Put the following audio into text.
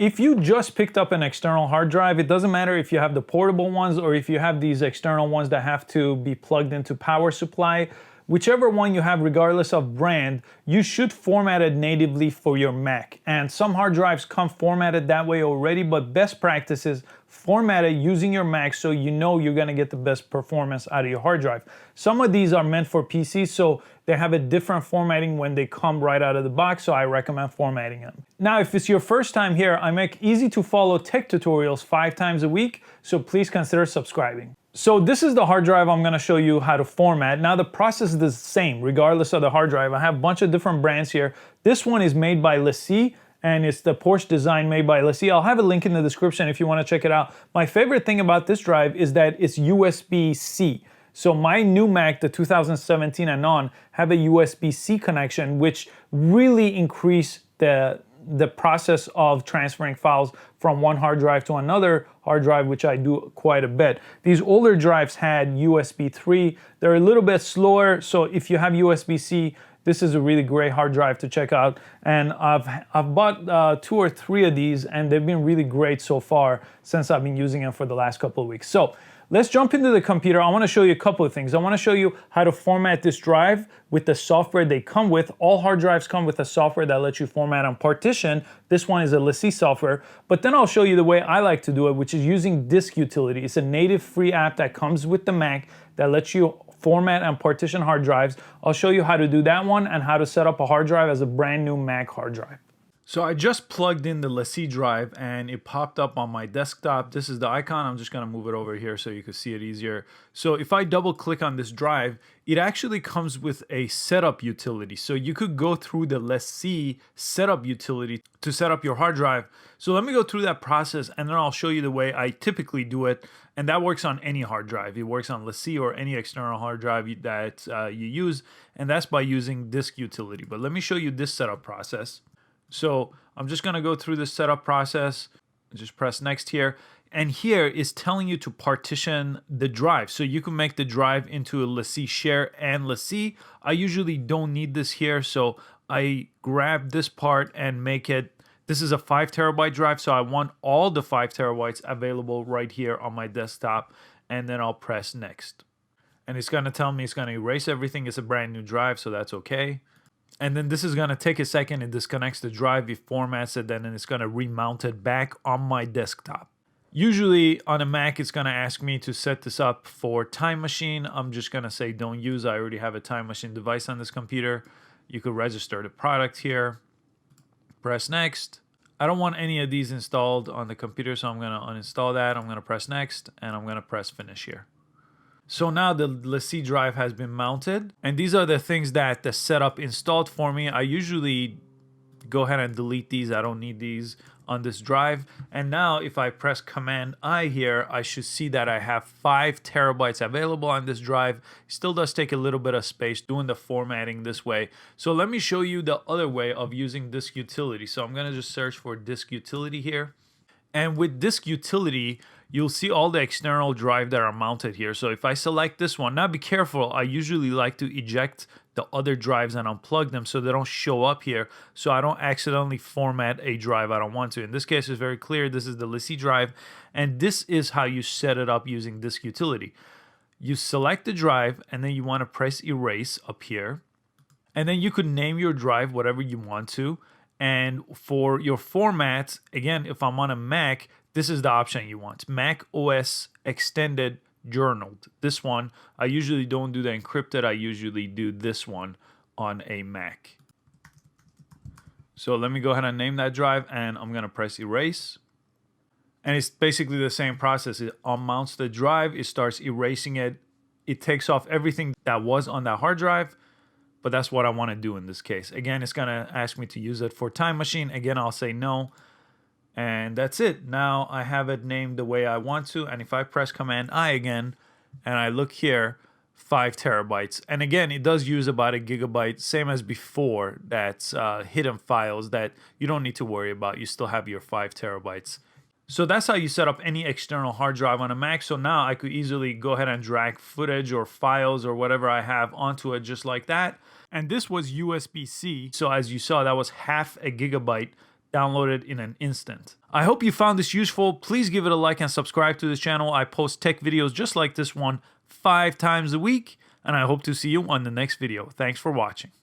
if you just picked up an external hard drive, it doesn't matter if you have the portable ones or if you have these external ones that have to be plugged into power supply. Whichever one you have, regardless of brand, you should format it natively for your Mac. And some hard drives come formatted that way already, but best practice is format it using your Mac so you know you're gonna get the best performance out of your hard drive. Some of these are meant for PCs, so they have a different formatting when they come right out of the box, so I recommend formatting them. Now, if it's your first time here, I make easy to follow tech tutorials 5 times a week, so please consider subscribing. So this is the hard drive I'm gonna show you how to format. Now the process is the same regardless of the hard drive. I have a bunch of different brands here. This one is made by LaCie, and it's the Porsche design made by LaCie. I'll have a link in the description if you wanna check it out. My favorite thing about this drive is that it's USB-C. So my new Mac, the 2017 and on, have a USB-C connection, which really increase the process of transferring files from one hard drive to another hard drive, which I do quite a bit. These older drives had USB 3. They're a little bit slower, so if you have USB-C, this is a really great hard drive to check out. And I've bought 2 or 3 of these, and they've been really great so far since I've been using them for the last couple of weeks. So let's jump into the computer. I want to show you a couple of things. I want to show you how to format this drive with the software they come with. All hard drives come with a software that lets you format and partition. This one is a LaCie software. But then I'll show you the way I like to do it, which is using Disk Utility. It's a native free app that comes with the Mac that lets you format and partition hard drives. I'll show you how to do that one and how to set up a hard drive as a brand new Mac hard drive. So I just plugged in the LaCie drive and it popped up on my desktop. This is the icon. I'm just gonna move it over here so you can see it easier. So if I double click on this drive, it actually comes with a setup utility. So you could go through the LaCie setup utility to set up your hard drive. So let me go through that process and then I'll show you the way I typically do it. And that works on any hard drive. It works on LaCie or any external hard drive that you use. And that's by using Disk Utility. But let me show you this setup process. So I'm just gonna go through this setup process, just press next here. And here is telling you to partition the drive. So you can make the drive into a LaCie share and LaCie. I usually don't need this here, so I grab this part and make it, this is a 5 terabyte drive, so I want all the 5 terabytes available right here on my desktop, and then I'll press next. And it's gonna tell me it's gonna erase everything. It's a brand new drive, so that's okay. And then this is gonna take a second. It disconnects the drive, it formats it, then it's gonna remount it back on my desktop. Usually on a Mac, it's gonna ask me to set this up for Time Machine. I'm just gonna say don't use. I already have a Time Machine device on this computer. You could register the product here. Press next. I don't want any of these installed on the computer, so I'm gonna uninstall that. I'm gonna press next, and I'm gonna press finish here. So now the LaCie drive has been mounted, and these are the things that the setup installed for me. I usually go ahead and delete these. I don't need these on this drive. And now if I press Command I here, I should see that I have 5 terabytes available on this drive. It still does take a little bit of space doing the formatting this way. So let me show you the other way of using Disk Utility. So I'm gonna just search for Disk Utility here. And with Disk Utility, you'll see all the external drive that are mounted here. So if I select this one, now be careful, I usually like to eject the other drives and unplug them so they don't show up here, so I don't accidentally format a drive I don't want to. In this case, it's very clear, this is the LaCie drive, and this is how you set it up using Disk Utility. You select the drive, and then you want to press erase up here, and then you could name your drive whatever you want to. And for your formats, again, if I'm on a Mac, this is the option you want. Mac OS Extended Journaled. This one, I usually don't do the encrypted. I usually do this one on a Mac. So let me go ahead and name that drive, and I'm going to press erase. And it's basically the same process. It unmounts the drive. It starts erasing it. It takes off everything that was on that hard drive. But that's what I want to do in this case. Again, it's going to ask me to use it for Time Machine. Again, I'll say no. And that's it. Now I have it named the way I want to. And if I press Command I again, and I look here, 5 terabytes. And again, it does use about 1 gigabyte, same as before. That's hidden files that you don't need to worry about. You still have your 5 terabytes. So that's how you set up any external hard drive on a Mac. So now I could easily go ahead and drag footage or files or whatever I have onto it just like that. And this was USB-C. So as you saw, that was 0.5 gigabyte downloaded in an instant. I hope you found this useful. Please give it a like and subscribe to this channel. I post tech videos just like this one 5 times a week, and I hope to see you on the next video. Thanks for watching.